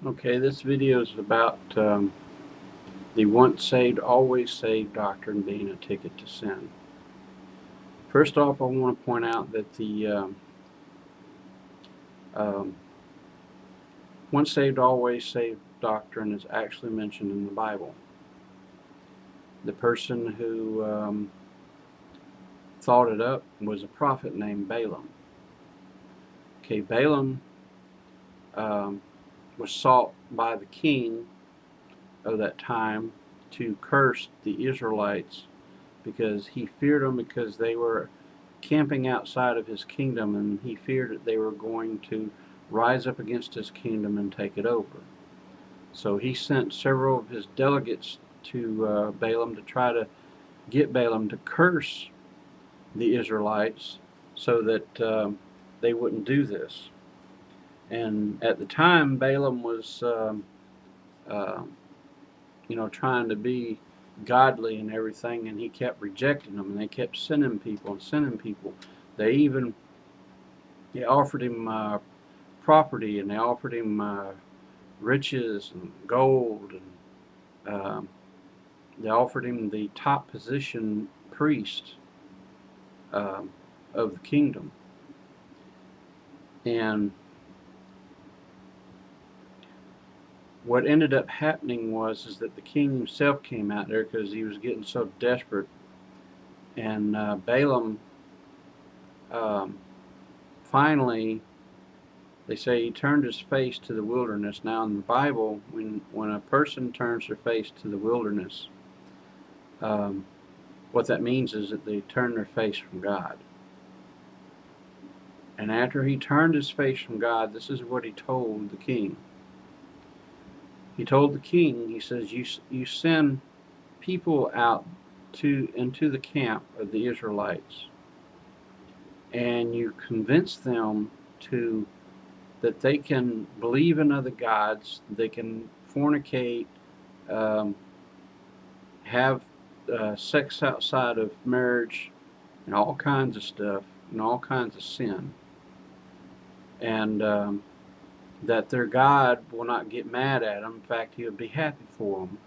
Okay, this video is about the once saved, always saved doctrine being a ticket to sin. First off, I want to point out that the um, once saved, always saved doctrine is actually mentioned in the Bible. The person who thought it up was a prophet named Balaam. Okay, Balaam um, was sought by the king of that time to curse the Israelites because he feared them because they were camping outside of his kingdom, and he feared that they were going to rise up against his kingdom and take it over. So he sent several of his delegates to Balaam to try to get Balaam to curse the Israelites so that they wouldn't do this. And at the time, Balaam was, uh, trying to be godly and everything, and he kept rejecting them, and they kept sending people and sending people. They offered him property, and they offered him riches and gold, and they offered him the top position priest um, of the kingdom. And what ended up happening was is that the king himself came out there because he was getting so desperate, and Balaam um, finally, they say he turned his face to the wilderness. Now in the Bible, when a person turns their face to the wilderness, um, what that means is that they turn their face from God. And after he turned his face from God, this is what he told the king. He told the king, he says, you send people out into the camp of the Israelites, and you convince them to that they can believe in other gods, they can fornicate, um, have sex outside of marriage, and all kinds of stuff, and all kinds of sin, and that their God will not get mad at them. In fact, He'll be happy for them.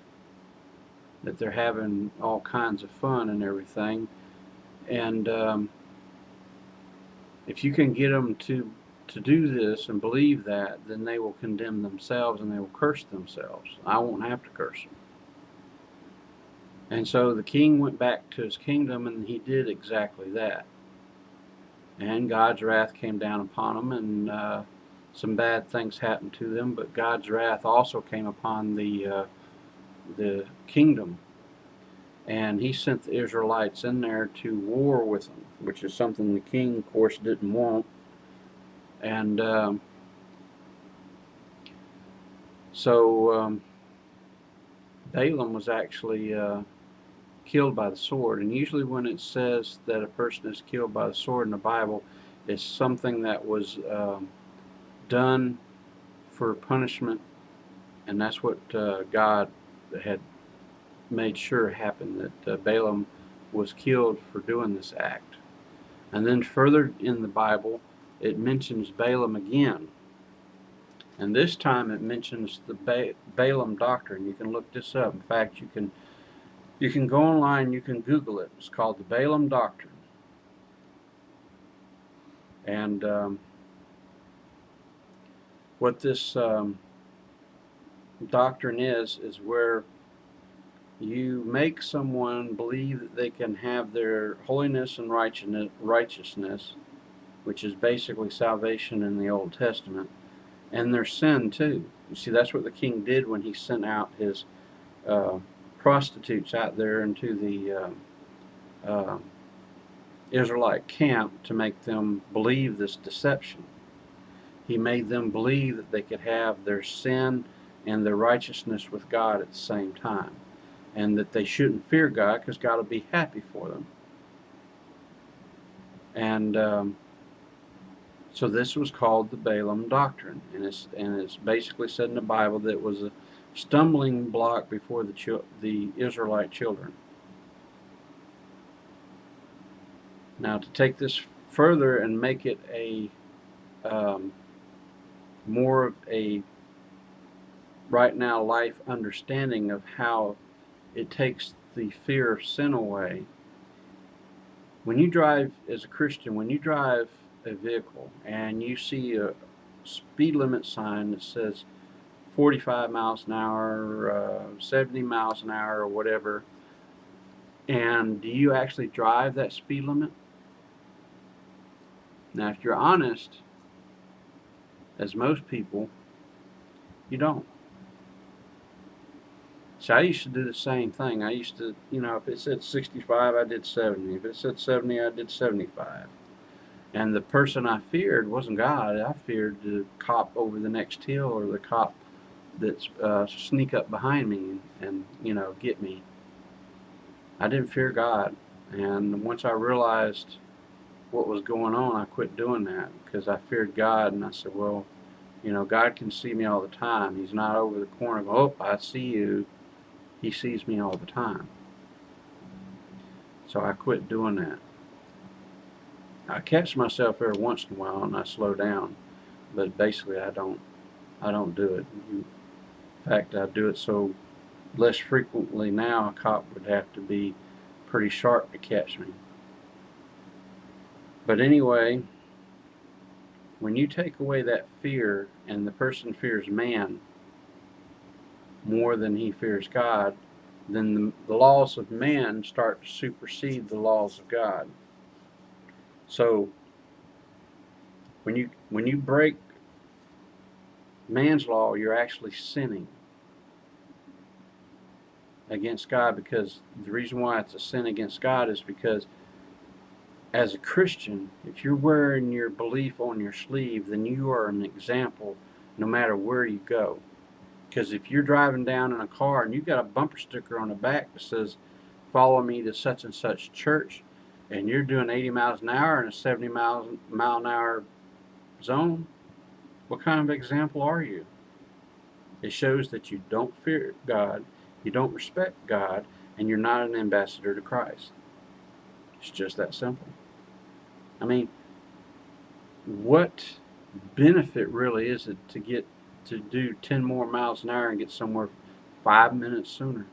That they're having all kinds of fun and everything, and if you can get them to do this and believe that, then they will condemn themselves and they will curse themselves. I won't have to curse them. And so the king went back to his kingdom, and he did exactly that. And God's wrath came down upon them, and some bad things happened to them. But God's wrath also came upon the kingdom, and He sent the Israelites in there to war with them, which is something the king, of course, didn't want. And so Balaam was actually killed by the sword. And usually, when it says that a person is killed by the sword in the Bible, it's something that was done for punishment, and that's what God had made sure happened, that Balaam was killed for doing this act. And then further in the Bible, it mentions Balaam again. And this time it mentions the Balaam doctrine. You can look this up. In fact, you can go online, you can Google it. It's called the Balaam doctrine. And what this doctrine is where you make someone believe that they can have their holiness and righteousness, which is basically salvation in the Old Testament, and their sin too. You see, that's what the king did when he sent out his uh, prostitutes out there into the Israelite camp to make them believe this deception. He made them believe that they could have their sin and their righteousness with God at the same time, and that they shouldn't fear God because God will be happy for them. And so this was called the Balaam doctrine, and it's basically said in the Bible that it was a stumbling block before the Israelite children. Now, to take this further and make it a more of a right now life understanding of how it takes the fear of sin away. When you drive as a Christian, when you drive a vehicle and you see a speed limit sign that says 45 miles an hour, 70 miles an hour, or whatever, and do you actually drive that speed limit? Now, if you're honest, as most people, you don't. So I used to do the same thing. I used to, if it said 65, I did 70. If it said 70, I did 75. And the person I feared wasn't God. I feared the cop over the next hill, or the cop that's sneak up behind me and get me. I didn't fear God. And once I realized what was going on, I quit doing that because I feared God. And I said, well, God can see me all the time. He's not over the corner going, oh, I see you. He sees me all the time. So I quit doing that. I catch myself every once in a while and I slow down, but basically I don't do it. In fact, I do it so less frequently now. A cop would have to be pretty sharp to catch me. But anyway, when you take away that fear and the person fears man more than he fears God, then the laws of man start to supersede the laws of God. So when you break man's law, you're actually sinning against God, because the reason why it's a sin against God is because as a Christian, if you're wearing your belief on your sleeve, then you are an example no matter where you go. Because if you're driving down in a car and you've got a bumper sticker on the back that says, follow me to such and such church, and you're doing 80 miles an hour in a 70 mile an hour zone, what kind of example are you? It shows that you don't fear God, you don't respect God, and you're not an ambassador to Christ. It's just that simple. I mean, what benefit really is it to get to do 10 more miles an hour and get somewhere 5 minutes sooner,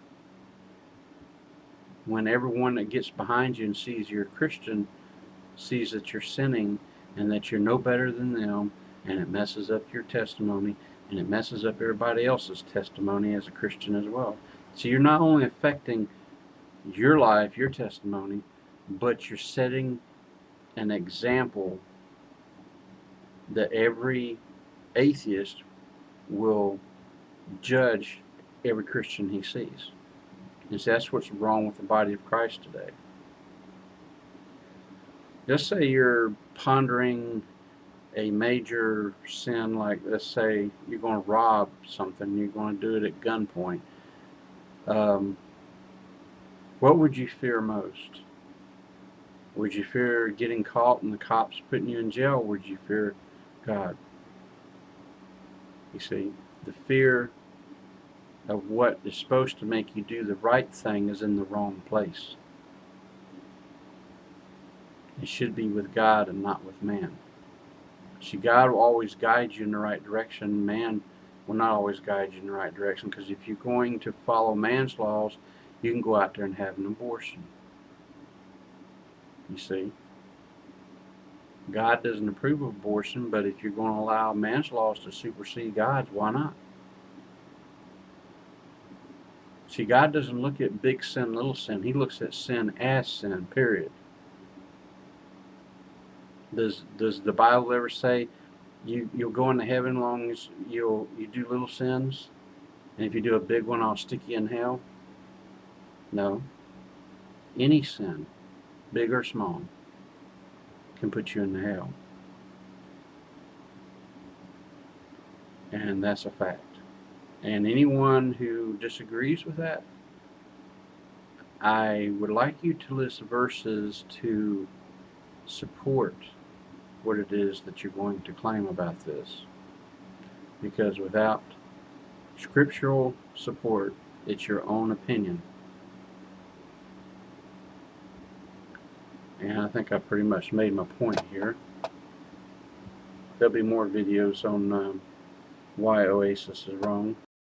when everyone that gets behind you and sees you're a Christian sees that you're sinning and that you're no better than them, and it messes up your testimony, and it messes up everybody else's testimony as a Christian as well. So you're not only affecting your life, your testimony, but you're setting an example that every atheist will judge every Christian he sees. And so that's what's wrong with the body of Christ today. Just say you're pondering a major sin, like let's say you're going to rob something, you're going to do it at gunpoint. What would you fear most? Would you fear getting caught and the cops putting you in jail, or would you fear God? You see, the fear of what is supposed to make you do the right thing is in the wrong place. It should be with God and not with man. See, God will always guide you in the right direction. Man will not always guide you in the right direction, because if you're going to follow man's laws, you can go out there and have an abortion. You see, God doesn't approve of abortion, but if you're going to allow man's laws to supersede God's, why not? See, God doesn't look at big sin, little sin. He looks at sin as sin, period. Does the Bible ever say you'll go into heaven as long as you do little sins, and if you do a big one, I'll stick you in hell? No. Any sin, big or small, can put you in hell. And that's a fact. And anyone who disagrees with that, I would like you to list verses to support what it is that you're going to claim about this. Because without scriptural support, it's your own opinion. And I think I pretty much made my point here. There'll be more videos on why Oasis is wrong.